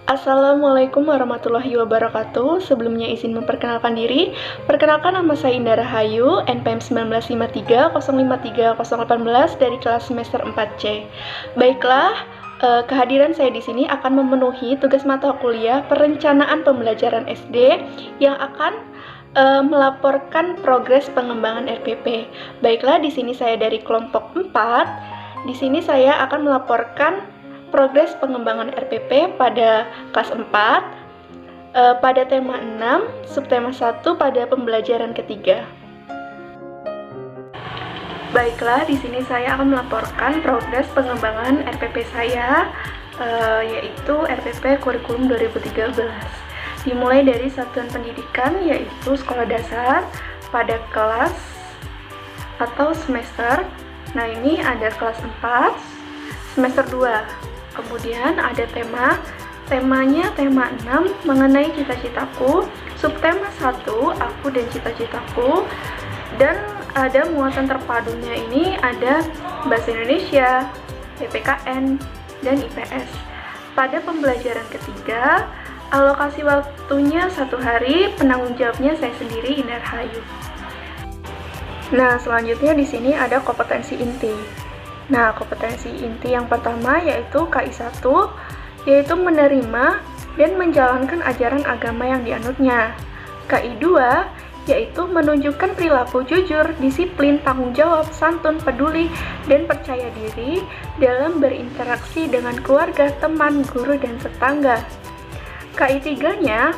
Assalamualaikum warahmatullahi wabarakatuh. Sebelumnya izin memperkenalkan diri. Perkenalkan, nama saya Indah Rahayu, NPM 1953053018 dari kelas semester 4C. Baiklah, kehadiran saya di sini akan memenuhi tugas mata kuliah perencanaan pembelajaran SD yang akan melaporkan progres pengembangan RPP. Baiklah, di sini saya dari kelompok 4. Di sini saya akan melaporkan progres pengembangan RPP pada kelas 4, pada tema 6, subtema 1 pada pembelajaran ketiga. Baiklah, di sini saya akan melaporkan progres pengembangan RPP saya, yaitu RPP Kurikulum 2013. Dimulai dari satuan pendidikan, yaitu sekolah dasar pada kelas atau semester. Nah, ini ada kelas 4, semester 2. Kemudian ada temanya tema 6 mengenai cita-citaku, subtema 1 aku dan cita-citaku, dan ada muatan terpadunya ini ada Bahasa Indonesia, PPKN, dan IPS. Pada pembelajaran ketiga, alokasi waktunya 1 hari, penanggung jawabnya saya sendiri, Indah Rahayu. Nah, selanjutnya di sini ada kompetensi inti. Nah, kompetensi inti yang pertama yaitu KI1, yaitu menerima dan menjalankan ajaran agama yang dianutnya. KI2 yaitu menunjukkan perilaku jujur, disiplin, tanggung jawab, santun, peduli, dan percaya diri dalam berinteraksi dengan keluarga, teman, guru, dan tetangga. KI3-nya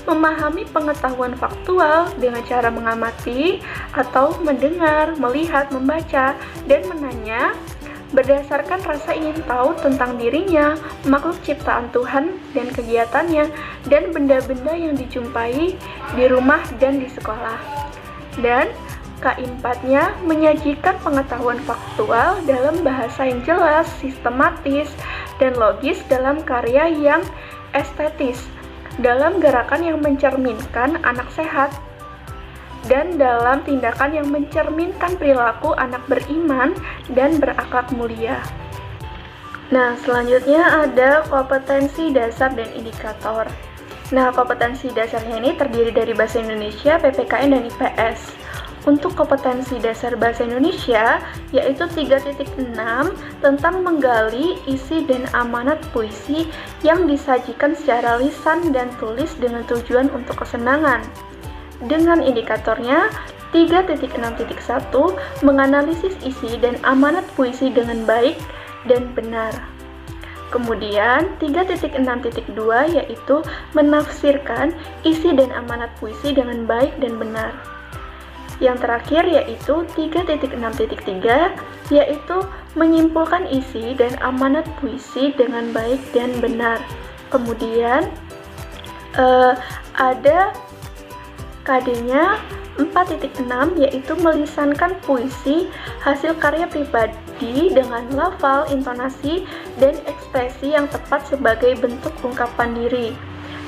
memahami pengetahuan faktual dengan cara mengamati atau mendengar, melihat, membaca, dan menanya berdasarkan rasa ingin tahu tentang dirinya, makhluk ciptaan Tuhan dan kegiatannya, dan benda-benda yang dijumpai di rumah dan di sekolah. Dan KI4-nya menyajikan pengetahuan faktual dalam bahasa yang jelas, sistematis, dan logis dalam karya yang estetis, dalam gerakan yang mencerminkan anak sehat, dan dalam tindakan yang mencerminkan perilaku anak beriman dan berakhlak mulia. Nah, selanjutnya ada kompetensi dasar dan indikator. Nah, kompetensi dasarnya ini terdiri dari Bahasa Indonesia, PPKN, dan IPS. Untuk kompetensi dasar Bahasa Indonesia, yaitu 3.6 tentang menggali isi dan amanat puisi yang disajikan secara lisan dan tulis dengan tujuan untuk kesenangan. Dengan indikatornya 3.6.1 menganalisis isi dan amanat puisi dengan baik dan benar. Kemudian 3.6.2 yaitu menafsirkan isi dan amanat puisi dengan baik dan benar. Yang terakhir yaitu 3.6.3 yaitu menyimpulkan isi dan amanat puisi dengan baik dan benar. Kemudian ada KD-nya 4.6 yaitu melisankan puisi hasil karya pribadi dengan lafal, intonasi, dan ekspresi yang tepat sebagai bentuk ungkapan diri.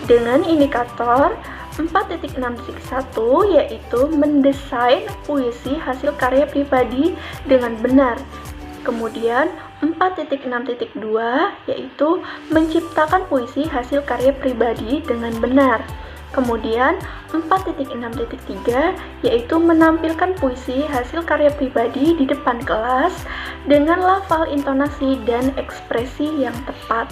Dengan indikator 4.6.1 yaitu mendesain puisi hasil karya pribadi dengan benar. Kemudian 4.6.2 yaitu menciptakan puisi hasil karya pribadi dengan benar. Kemudian 4.6.3 yaitu menampilkan puisi hasil karya pribadi di depan kelas dengan lafal, intonasi, dan ekspresi yang tepat.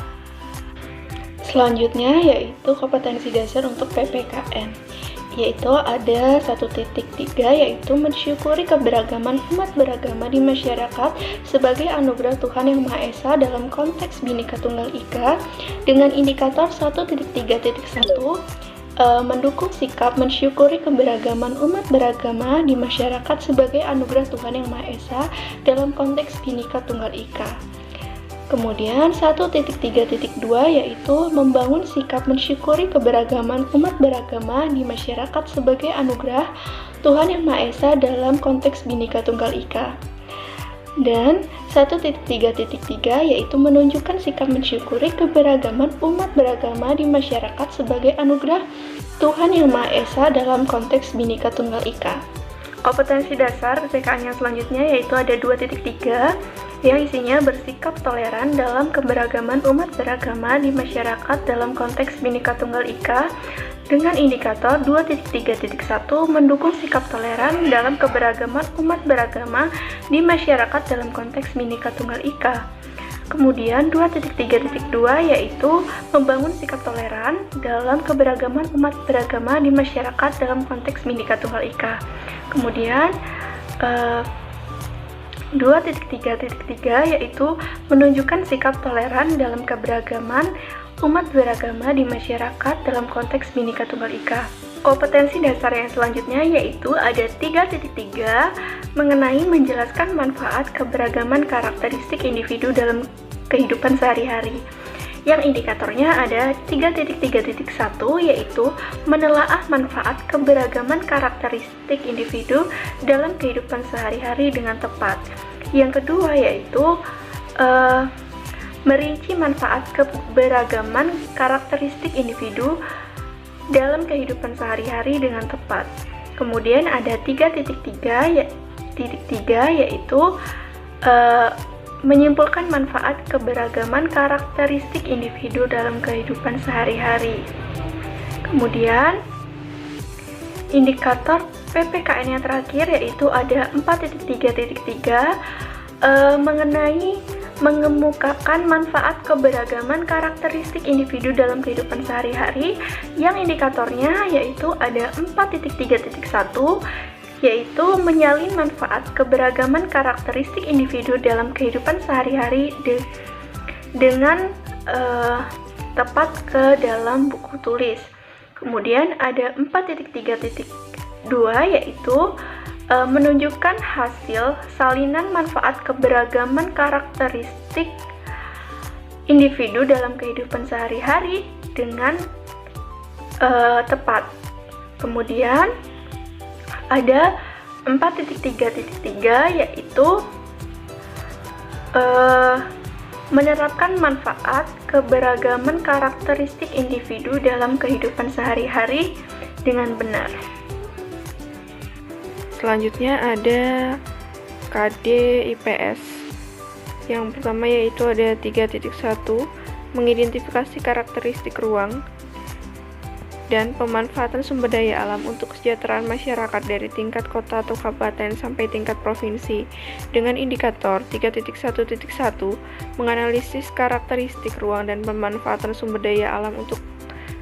Selanjutnya yaitu kompetensi dasar untuk PPKN, yaitu ada 1.3 yaitu mensyukuri keberagaman umat beragama di masyarakat sebagai anugerah Tuhan Yang Maha Esa dalam konteks Bhinneka Tunggal Ika, dengan indikator 1.3.1 mendukung sikap mensyukuri keberagaman umat beragama di masyarakat sebagai anugerah Tuhan Yang Maha Esa dalam konteks Bhinneka Tunggal Ika. Kemudian 1.3.2 yaitu membangun sikap mensyukuri keberagaman umat beragama di masyarakat sebagai anugerah Tuhan Yang Maha Esa dalam konteks Bhinneka Tunggal Ika. Dan 1.3.3 yaitu menunjukkan sikap mensyukuri keberagaman umat beragama di masyarakat sebagai anugerah Tuhan Yang Maha Esa dalam konteks Bhinneka Tunggal Ika. Kompetensi dasar PPKN yang selanjutnya yaitu ada 2.3 yang isinya bersikap toleran dalam keberagaman umat beragama di masyarakat dalam konteks Bhinneka Tunggal Ika dengan indikator 2.3.1 mendukung sikap toleran dalam keberagaman umat beragama di masyarakat dalam konteks Bhinneka Tunggal Ika. Kemudian 2.3.2 yaitu membangun sikap toleran dalam keberagaman umat beragama di masyarakat dalam konteks Bhinneka Tunggal Ika. Kemudian 2.3.3 yaitu menunjukkan sikap toleran dalam keberagaman umat beragama di masyarakat dalam konteks Bhinneka Tunggal Ika. Kompetensi dasar yang selanjutnya yaitu ada 3.3 mengenai menjelaskan manfaat keberagaman karakteristik individu dalam kehidupan sehari-hari. Yang indikatornya ada 3.3.1 yaitu menelaah manfaat keberagaman karakteristik individu dalam kehidupan sehari-hari dengan tepat. Yang kedua yaitu merinci manfaat keberagaman karakteristik individu dalam kehidupan sehari-hari dengan tepat. Kemudian ada 3.3 yaitu menyimpulkan manfaat keberagaman karakteristik individu dalam kehidupan sehari-hari. Kemudian indikator PPKN yang terakhir yaitu ada 4.3.3 mengenai mengemukakan manfaat keberagaman karakteristik individu dalam kehidupan sehari-hari, yang indikatornya yaitu ada 4.3.1 yaitu menyalin manfaat keberagaman karakteristik individu dalam kehidupan sehari-hari dengan tepat ke dalam buku tulis. Kemudian ada 4.3.2 yaitu menunjukkan hasil salinan manfaat keberagaman karakteristik individu dalam kehidupan sehari-hari dengan tepat. Kemudian ada 4.3.3 yaitu menerapkan manfaat keberagaman karakteristik individu dalam kehidupan sehari-hari dengan benar. Selanjutnya ada KD IPS. Yang pertama yaitu ada 3.1 mengidentifikasi karakteristik ruang dan pemanfaatan sumber daya alam untuk kesejahteraan masyarakat dari tingkat kota atau kabupaten sampai tingkat provinsi dengan indikator 3.1.1 menganalisis karakteristik ruang dan pemanfaatan sumber daya alam untuk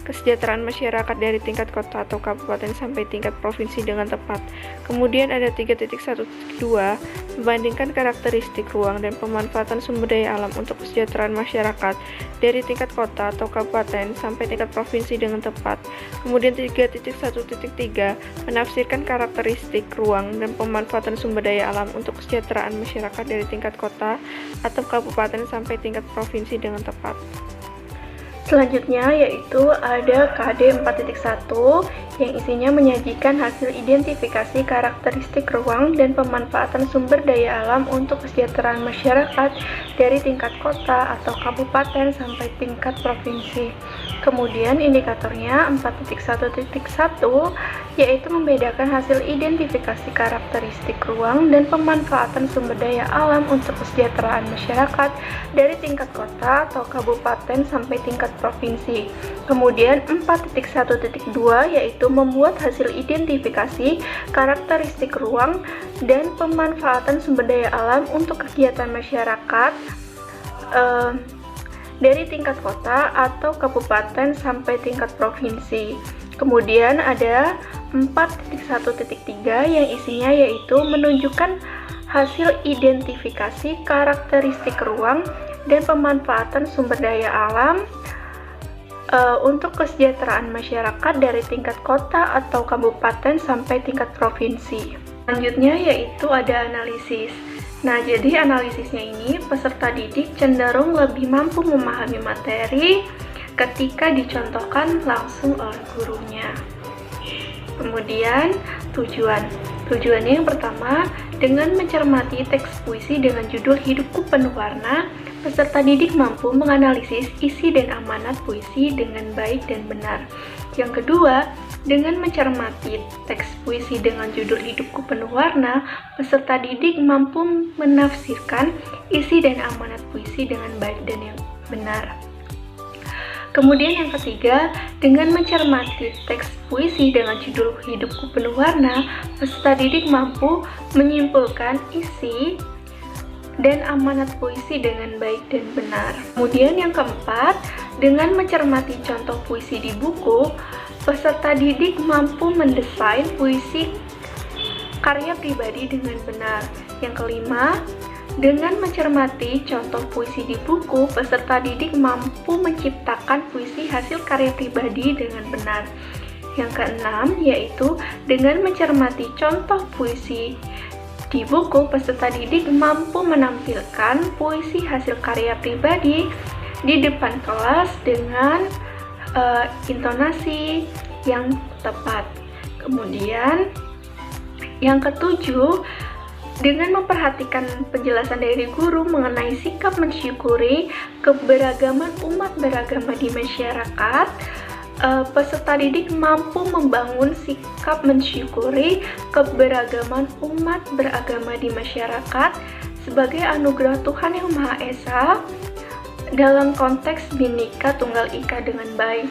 kesejahteraan masyarakat dari tingkat kota atau kabupaten sampai tingkat provinsi dengan tepat. Kemudian ada 3.1.2 membandingkan karakteristik ruang dan pemanfaatan sumber daya alam untuk kesejahteraan masyarakat dari tingkat kota atau kabupaten sampai tingkat provinsi dengan tepat. Kemudian 3.1.3 menafsirkan karakteristik ruang dan pemanfaatan sumber daya alam untuk kesejahteraan masyarakat dari tingkat kota atau kabupaten sampai tingkat provinsi dengan tepat. Selanjutnya yaitu ada KD 4.1 yang isinya menyajikan hasil identifikasi karakteristik ruang dan pemanfaatan sumber daya alam untuk kesejahteraan masyarakat dari tingkat kota atau kabupaten sampai tingkat provinsi. Kemudian indikatornya 4.1.1 yaitu membedakan hasil identifikasi karakteristik ruang dan pemanfaatan sumber daya alam untuk kesejahteraan masyarakat dari tingkat kota atau kabupaten sampai tingkat provinsi. Kemudian 4.1.2 yaitu membuat hasil identifikasi karakteristik ruang dan pemanfaatan sumber daya alam untuk kegiatan masyarakat dari tingkat kota atau kabupaten sampai tingkat provinsi. Kemudian ada 4.1.3 yang isinya yaitu menunjukkan hasil identifikasi karakteristik ruang dan pemanfaatan sumber daya alam untuk kesejahteraan masyarakat dari tingkat kota atau kabupaten sampai tingkat provinsi. Selanjutnya yaitu ada analisis. Nah, jadi analisisnya ini peserta didik cenderung lebih mampu memahami materi ketika dicontohkan langsung oleh gurunya. Kemudian Tujuannya yang pertama, dengan mencermati teks puisi dengan judul Hidupku Penuh Warna, Peserta didik mampu menganalisis isi dan amanat puisi dengan baik dan benar. Yang kedua, dengan mencermati teks puisi dengan judul Hidupku Penuh Warna, peserta didik mampu menafsirkan isi dan amanat puisi dengan baik dan yang benar. Kemudian yang ketiga, dengan mencermati teks puisi dengan judul Hidupku Penuh Warna, peserta didik mampu menyimpulkan isi dan amanat puisi dengan baik dan benar. Kemudian yang keempat, dengan mencermati contoh puisi di buku, peserta didik mampu mendesain puisi karya pribadi dengan benar. Yang kelima, dengan mencermati contoh puisi di buku, peserta didik mampu menciptakan puisi hasil karya pribadi dengan benar. Yang keenam, yaitu dengan mencermati contoh puisi di buku, peserta didik mampu menampilkan puisi hasil karya pribadi di depan kelas dengan intonasi yang tepat. Kemudian, yang ketujuh, dengan memperhatikan penjelasan dari guru mengenai sikap mensyukuri keberagaman umat beragama di masyarakat, peserta didik mampu membangun sikap mensyukuri keberagaman umat beragama di masyarakat sebagai anugerah Tuhan Yang Maha Esa dalam konteks Bhinneka Tunggal Ika dengan baik.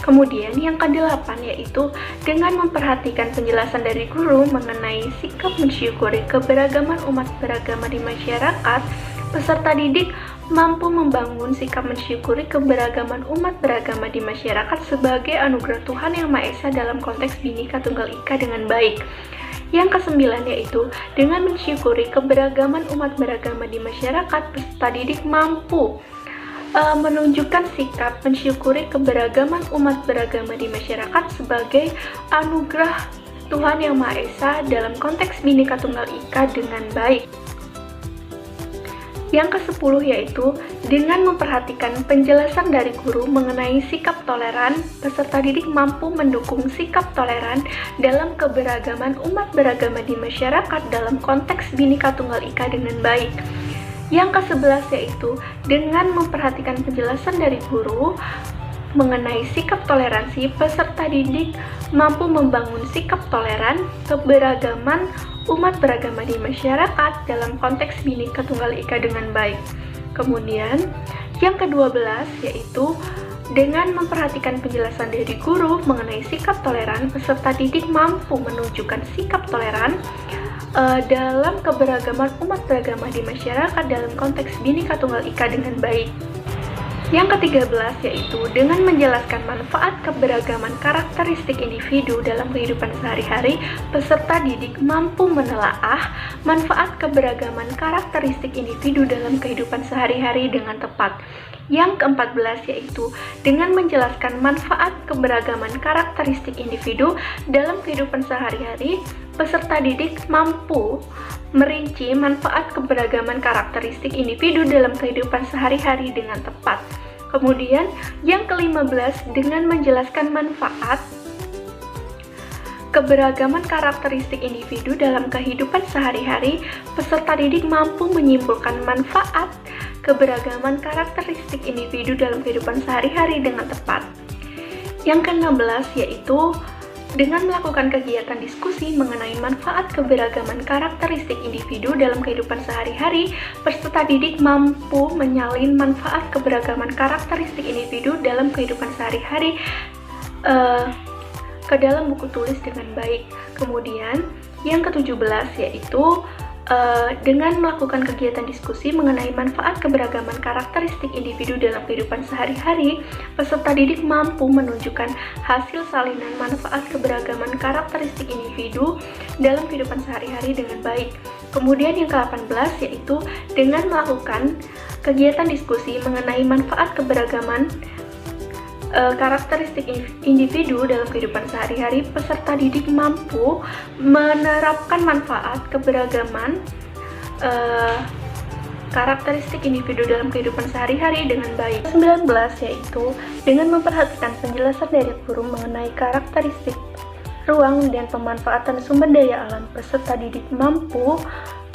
Kemudian yang kedelapan, yaitu dengan memperhatikan penjelasan dari guru mengenai sikap mensyukuri keberagaman umat beragama di masyarakat, peserta didik mampu membangun sikap mensyukuri keberagaman umat beragama di masyarakat sebagai anugerah Tuhan Yang Maha Esa dalam konteks Bhinneka Tunggal Ika dengan baik. Yang kesembilan, yaitu dengan mensyukuri keberagaman umat beragama di masyarakat, peserta didik mampu menunjukkan sikap mensyukuri keberagaman umat beragama di masyarakat sebagai anugerah Tuhan Yang Maha Esa dalam konteks Bhinneka Tunggal Ika dengan baik. Yang ke-10, yaitu dengan memperhatikan penjelasan dari guru mengenai sikap toleran, peserta didik mampu mendukung sikap toleran dalam keberagaman umat beragama di masyarakat dalam konteks Bhinneka Tunggal Ika dengan baik. Yang ke-11, yaitu dengan memperhatikan penjelasan dari guru mengenai sikap toleransi, peserta didik mampu membangun sikap toleran keberagaman umat beragama di masyarakat dalam konteks Bhinneka Tunggal Ika dengan baik. Kemudian, yang ke-12, yaitu dengan memperhatikan penjelasan dari guru mengenai sikap toleran, peserta didik mampu menunjukkan sikap toleran dalam keberagaman umat beragama di masyarakat dalam konteks Bhinneka Tunggal Ika dengan baik. Yang ke-13, yaitu dengan menjelaskan manfaat keberagaman karakteristik individu dalam kehidupan sehari-hari, peserta didik mampu menelaah manfaat keberagaman karakteristik individu dalam kehidupan sehari-hari dengan tepat. Yang ke-14, yaitu dengan menjelaskan manfaat keberagaman karakteristik individu dalam kehidupan sehari-hari, peserta didik mampu merinci manfaat keberagaman karakteristik individu dalam kehidupan sehari-hari dengan tepat. Kemudian, yang ke-15, dengan menjelaskan manfaat keberagaman karakteristik individu dalam kehidupan sehari-hari, peserta didik mampu menyimpulkan manfaat keberagaman karakteristik individu dalam kehidupan sehari-hari dengan tepat. Yang ke-16, yaitu dengan melakukan kegiatan diskusi mengenai manfaat keberagaman karakteristik individu dalam kehidupan sehari-hari, peserta didik mampu menyalin manfaat keberagaman karakteristik individu dalam kehidupan sehari-hari ke dalam buku tulis dengan baik. Kemudian, yang ke-17, yaitu dengan melakukan kegiatan diskusi mengenai manfaat keberagaman karakteristik individu dalam kehidupan sehari-hari, peserta didik mampu menunjukkan hasil salinan manfaat keberagaman karakteristik individu dalam kehidupan sehari-hari dengan baik. Kemudian yang ke-18, yaitu dengan melakukan kegiatan diskusi mengenai manfaat keberagaman karakteristik individu dalam kehidupan sehari-hari, peserta didik mampu menerapkan manfaat keberagaman karakteristik individu dalam kehidupan sehari-hari dengan baik. 19, yaitu dengan memperhatikan penjelasan dari guru mengenai karakteristik ruang dan pemanfaatan sumber daya alam, peserta didik mampu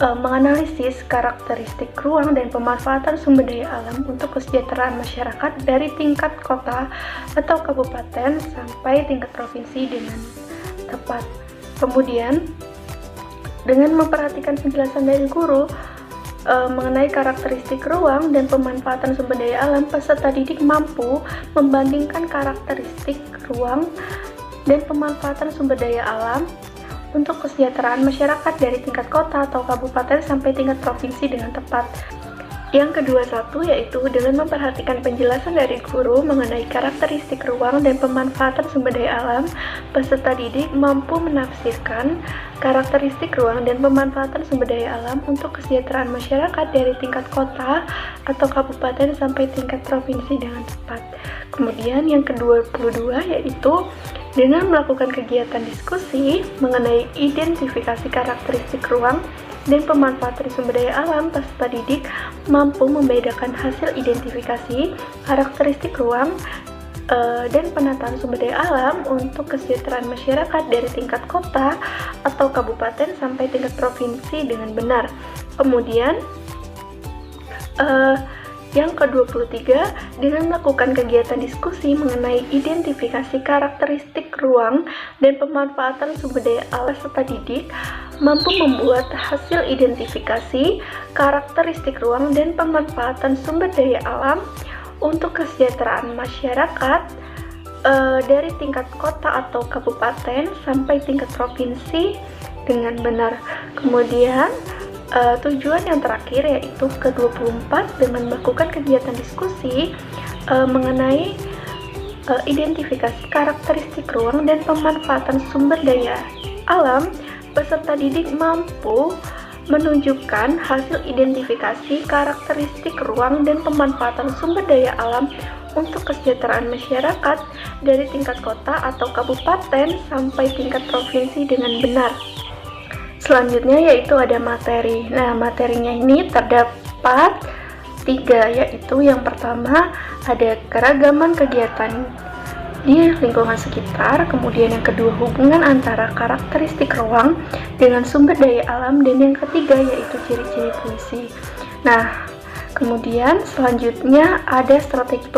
menganalisis karakteristik ruang dan pemanfaatan sumber daya alam untuk kesejahteraan masyarakat dari tingkat kota atau kabupaten sampai tingkat provinsi dengan tepat. Kemudian, dengan memperhatikan penjelasan dari guru mengenai karakteristik ruang dan pemanfaatan sumber daya alam, peserta didik mampu membandingkan karakteristik ruang dan pemanfaatan sumber daya alam untuk kesejahteraan masyarakat dari tingkat kota atau kabupaten sampai tingkat provinsi dengan tepat. Yang kedua yaitu dengan memperhatikan penjelasan dari guru mengenai karakteristik ruang dan pemanfaatan sumber daya alam, peserta didik mampu menafsirkan karakteristik ruang dan pemanfaatan sumber daya alam untuk kesejahteraan masyarakat dari tingkat kota atau kabupaten sampai tingkat provinsi dengan tepat. Kemudian yang ke-22 yaitu dengan melakukan kegiatan diskusi mengenai identifikasi karakteristik ruang dan pemanfaatan sumber daya alam, peserta didik mampu membedakan hasil identifikasi karakteristik ruang dan penataan sumber daya alam untuk kesejahteraan masyarakat dari tingkat kota atau kabupaten sampai tingkat provinsi dengan benar. Kemudian yang ke-23, dengan melakukan kegiatan diskusi mengenai identifikasi karakteristik ruang dan pemanfaatan sumber daya alam, peserta didik mampu membuat hasil identifikasi karakteristik ruang dan pemanfaatan sumber daya alam untuk kesejahteraan masyarakat dari tingkat kota atau kabupaten sampai tingkat provinsi dengan benar. Kemudian tujuan yang terakhir yaitu ke-24, dengan melakukan kegiatan diskusi mengenai identifikasi karakteristik ruang dan pemanfaatan sumber daya alam, peserta didik mampu menunjukkan hasil identifikasi karakteristik ruang dan pemanfaatan sumber daya alam untuk kesejahteraan masyarakat dari tingkat kota atau kabupaten sampai tingkat provinsi dengan benar. Selanjutnya yaitu ada materi. Nah, materinya ini terdapat 3, yaitu yang pertama ada keragaman kegiatan di lingkungan sekitar, kemudian yang kedua hubungan antara karakteristik ruang dengan sumber daya alam, dan yang ketiga yaitu ciri-ciri puisi. Nah, kemudian selanjutnya ada strategi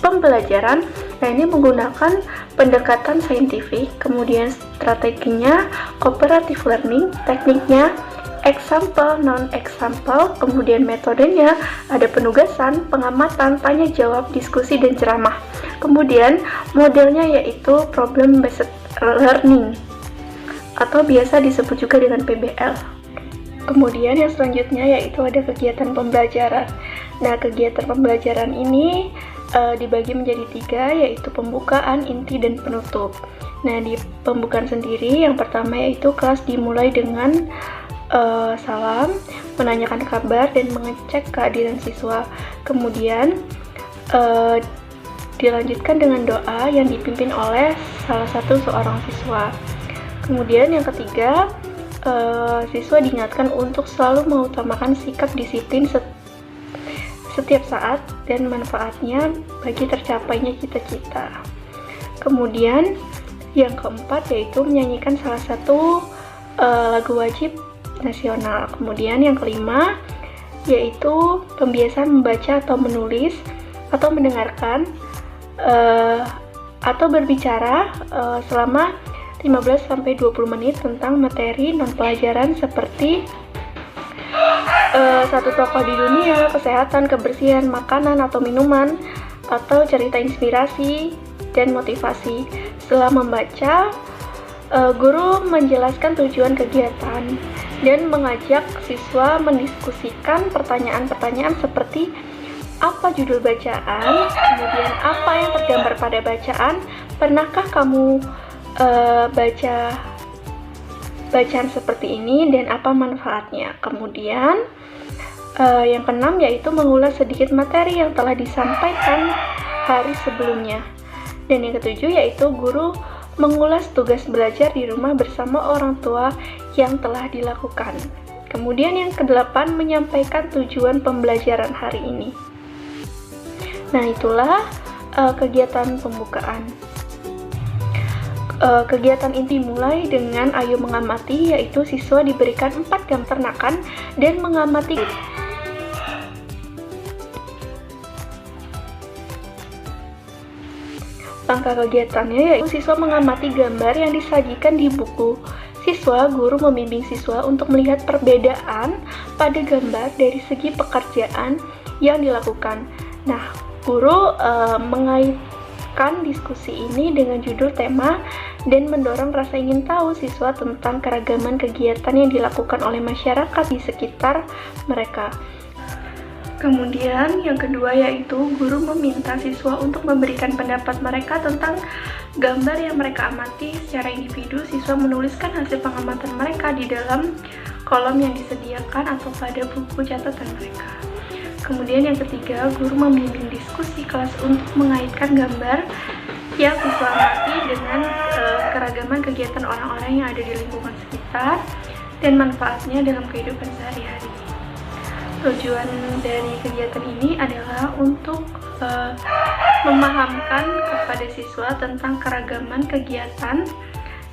pembelajaran. Nah, ini menggunakan pendekatan saintifik, kemudian strateginya cooperative learning, tekniknya example, non-example, kemudian metodenya ada penugasan, pengamatan, tanya jawab, diskusi, dan ceramah. Kemudian modelnya yaitu problem based learning atau biasa disebut juga dengan PBL. Kemudian yang selanjutnya yaitu ada kegiatan pembelajaran. Nah, kegiatan pembelajaran ini dibagi menjadi 3, yaitu pembukaan, inti, dan penutup. Nah, di pembukaan sendiri yang pertama yaitu kelas dimulai dengan salam, menanyakan kabar, dan mengecek kehadiran siswa. Kemudian dilanjutkan dengan doa yang dipimpin oleh salah satu seorang siswa. Kemudian yang ketiga, siswa diingatkan untuk selalu mengutamakan sikap disiplin setiap saat dan manfaatnya bagi tercapainya cita-cita. Kemudian yang keempat yaitu menyanyikan salah satu lagu wajib nasional. Kemudian yang kelima yaitu pembiasaan membaca atau menulis atau mendengarkan atau berbicara selama 15-20 menit tentang materi non-pelajaran seperti satu tokoh di dunia, kesehatan, kebersihan, makanan atau minuman, atau cerita inspirasi dan motivasi. Setelah membaca, guru menjelaskan tujuan kegiatan dan mengajak siswa mendiskusikan pertanyaan-pertanyaan seperti apa judul bacaan, kemudian apa yang tergambar pada bacaan, pernahkah kamu baca bacaan seperti ini dan apa manfaatnya. Kemudian yang keenam yaitu mengulas sedikit materi yang telah disampaikan hari sebelumnya. Dan yang ketujuh yaitu guru mengulas tugas belajar di rumah bersama orang tua yang telah dilakukan. Kemudian yang kedelapan menyampaikan tujuan pembelajaran hari ini. Nah, itulah kegiatan pembukaan. Kegiatan inti dimulai dengan ayo mengamati, yaitu siswa diberikan 4 gambar ternakan dan mengamati. Langkah kegiatannya yaitu siswa mengamati gambar yang disajikan di buku. Siswa, guru membimbing siswa untuk melihat perbedaan pada gambar dari segi pekerjaan yang dilakukan. Nah, guru mengaitkan diskusi ini dengan judul tema dan mendorong rasa ingin tahu siswa tentang keragaman kegiatan yang dilakukan oleh masyarakat di sekitar mereka. Kemudian yang kedua yaitu guru meminta siswa untuk memberikan pendapat mereka tentang gambar yang mereka amati. Secara individu, siswa menuliskan hasil pengamatan mereka di dalam kolom yang disediakan atau pada buku catatan mereka. Kemudian yang ketiga, guru membimbing diskusi kelas untuk mengaitkan gambar yang siswa amati dengan keragaman kegiatan orang-orang yang ada di lingkungan sekitar dan manfaatnya dalam kehidupan sehari-hari. Tujuan dari kegiatan ini adalah untuk memahamkan kepada siswa tentang keragaman kegiatan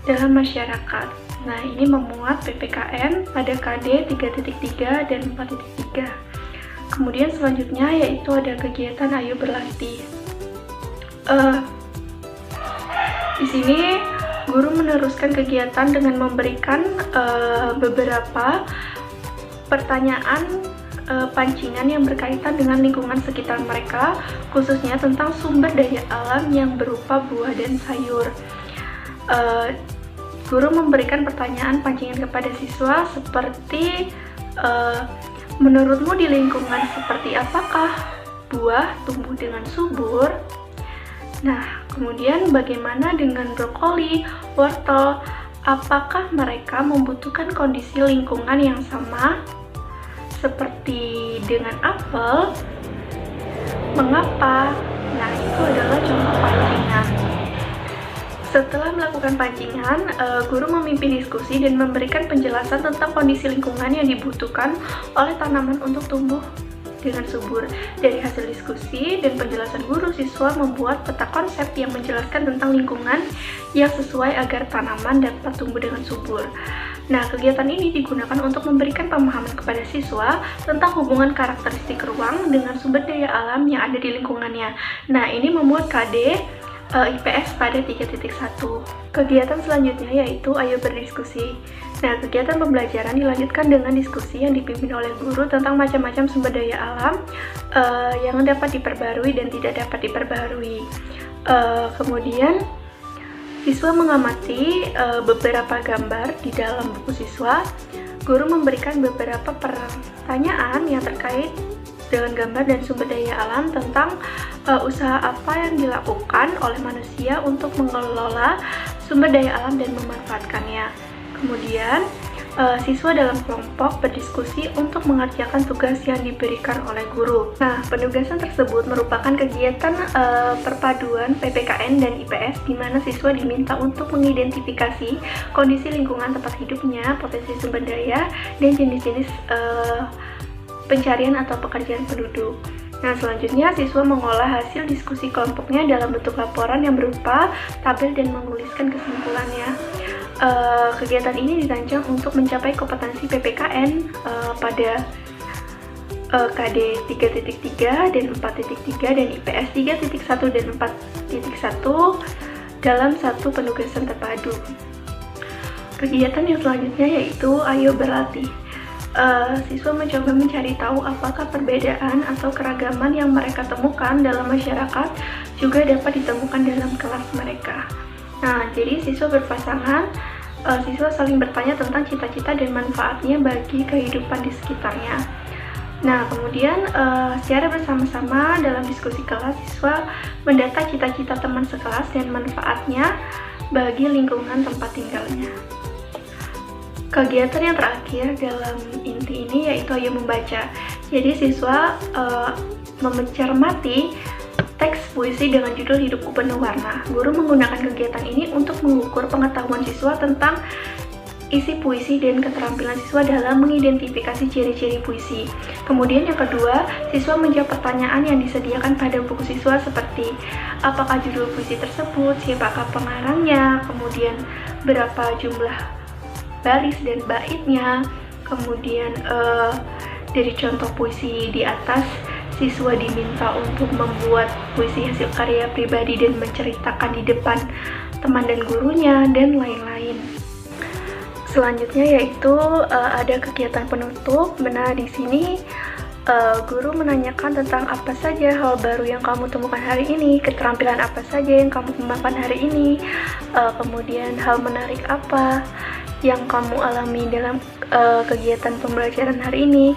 dalam masyarakat. Nah, ini memuat PPKN pada KD 3.3 dan 4.3. Kemudian selanjutnya yaitu ada kegiatan ayo berlatih. Di sini guru meneruskan kegiatan dengan memberikan beberapa pertanyaan pancingan yang berkaitan dengan lingkungan sekitar mereka, khususnya tentang sumber daya alam yang berupa buah dan sayur. Guru memberikan pertanyaan pancingan kepada siswa seperti menurutmu di lingkungan seperti apakah buah tumbuh dengan subur? Nah, kemudian bagaimana dengan brokoli, wortel? Apakah mereka membutuhkan kondisi lingkungan yang sama seperti dengan apel? Mengapa? Nah, itu adalah contoh pancingan. Setelah melakukan pancingan, guru memimpin diskusi dan memberikan penjelasan tentang kondisi lingkungan yang dibutuhkan oleh tanaman untuk tumbuh dengan subur. Dari hasil diskusi dan penjelasan guru, siswa membuat peta konsep yang menjelaskan tentang lingkungan yang sesuai agar tanaman dapat tumbuh dengan subur. Nah, kegiatan ini digunakan untuk memberikan pemahaman kepada siswa tentang hubungan karakteristik ruang dengan sumber daya alam yang ada di lingkungannya. Nah, ini memuat KD IPS pada 3.1. Kegiatan selanjutnya yaitu ayo berdiskusi. Nah, kegiatan pembelajaran dilanjutkan dengan diskusi yang dipimpin oleh guru tentang macam-macam sumber daya alam yang dapat diperbarui dan tidak dapat diperbarui. Kemudian siswa mengamati beberapa gambar di dalam buku siswa. Guru memberikan beberapa pertanyaan yang terkait dengan gambar dan sumber daya alam tentang usaha apa yang dilakukan oleh manusia untuk mengelola sumber daya alam dan memanfaatkannya. Kemudian, siswa dalam kelompok berdiskusi untuk mengerjakan tugas yang diberikan oleh guru. Nah, penugasan tersebut merupakan kegiatan perpaduan PPKN dan IPS di mana siswa diminta untuk mengidentifikasi kondisi lingkungan tempat hidupnya, potensi sumber daya, dan jenis-jenis pencarian atau pekerjaan penduduk. Nah, selanjutnya siswa mengolah hasil diskusi kelompoknya dalam bentuk laporan yang berupa tabel dan menuliskan kesimpulannya. Kegiatan ini dirancang untuk mencapai kompetensi PPKN pada KD 3.3 dan 4.3 dan IPS 3.1 dan 4.1 dalam satu penugasan terpadu. Kegiatan yang selanjutnya yaitu ayo berlatih. Siswa mencoba mencari tahu apakah perbedaan atau keragaman yang mereka temukan dalam masyarakat juga dapat ditemukan dalam kelas mereka. Nah, jadi siswa berpasangan, siswa saling bertanya tentang cita-cita dan manfaatnya bagi kehidupan di sekitarnya. Nah, kemudian secara bersama-sama dalam diskusi kelas, siswa mendata cita-cita teman sekelas dan manfaatnya bagi lingkungan tempat tinggalnya. Kegiatan yang terakhir dalam inti ini yaitu ayo membaca. Jadi siswa mencermati teks puisi dengan judul Hidupku Penuh Warna. Guru menggunakan kegiatan ini untuk mengukur pengetahuan siswa tentang isi puisi dan keterampilan siswa dalam mengidentifikasi ciri-ciri puisi. Kemudian yang kedua, siswa menjawab pertanyaan yang disediakan pada buku siswa seperti apakah judul puisi tersebut, siapakah pengarangnya, kemudian berapa jumlah baris dan baitnya, kemudian dari contoh puisi di atas, siswa diminta untuk membuat puisi hasil karya pribadi dan menceritakan di depan teman dan gurunya, dan lain-lain. Selanjutnya yaitu ada kegiatan penutup. Nah, di sini guru menanyakan tentang apa saja hal baru yang kamu temukan hari ini, keterampilan apa saja yang kamu kembangkan hari ini, kemudian hal menarik apa yang kamu alami dalam kegiatan pembelajaran hari ini.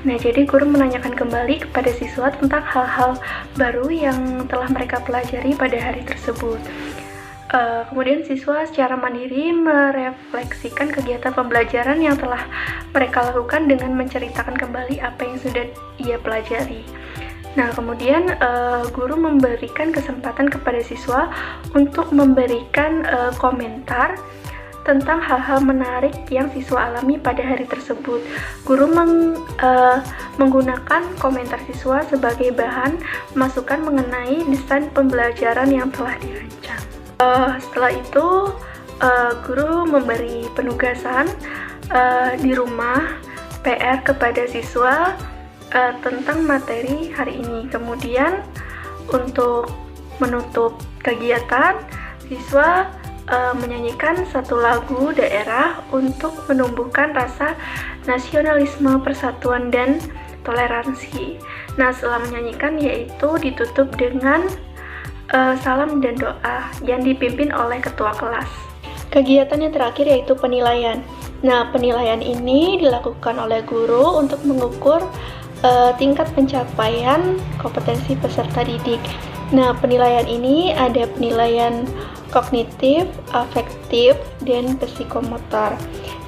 Nah, jadi guru menanyakan kembali kepada siswa tentang hal-hal baru yang telah mereka pelajari pada hari tersebut. Kemudian siswa secara mandiri merefleksikan kegiatan pembelajaran yang telah mereka lakukan dengan menceritakan kembali apa yang sudah ia pelajari. Nah, kemudian guru memberikan kesempatan kepada siswa untuk memberikan komentar tentang hal-hal menarik yang siswa alami pada hari tersebut. Guru menggunakan komentar siswa sebagai bahan masukan mengenai desain pembelajaran yang telah dirancang. Setelah itu, guru memberi penugasan di rumah PR kepada siswa tentang materi hari ini. Kemudian untuk menutup kegiatan, siswa menyanyikan satu lagu daerah untuk menumbuhkan rasa nasionalisme, persatuan, dan toleransi. Nah, setelah menyanyikan yaitu ditutup dengan salam dan doa yang dipimpin oleh ketua kelas. Kegiatan yang terakhir yaitu penilaian. Nah, penilaian ini dilakukan oleh guru untuk mengukur tingkat pencapaian kompetensi peserta didik. Nah, penilaian ini ada penilaian kognitif, afektif, dan psikomotor.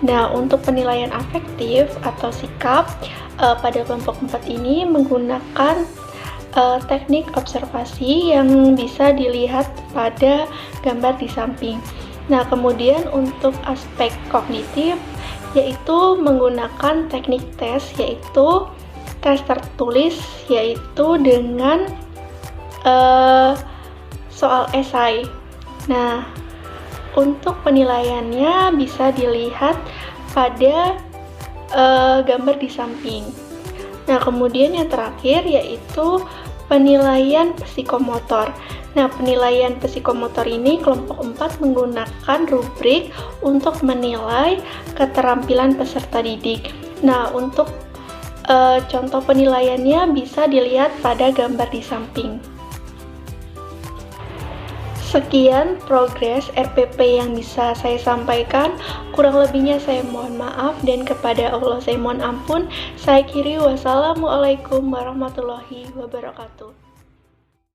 Nah, untuk penilaian afektif atau sikap pada kelompok 4 ini menggunakan teknik observasi yang bisa dilihat pada gambar di samping. Nah, kemudian untuk aspek kognitif yaitu menggunakan teknik tes, yaitu tes tertulis, yaitu dengan soal esai. Nah, untuk penilaiannya bisa dilihat pada gambar di samping. Nah, kemudian yang terakhir yaitu penilaian psikomotor. Nah, penilaian psikomotor ini kelompok 4 menggunakan rubrik untuk menilai keterampilan peserta didik. Nah, untuk contoh penilaiannya bisa dilihat pada gambar di samping. Sekian progres RPP yang bisa saya sampaikan. Kurang lebihnya saya mohon maaf, dan kepada Allah saya mohon ampun. Saya akhiri, wassalamualaikum warahmatullahi wabarakatuh.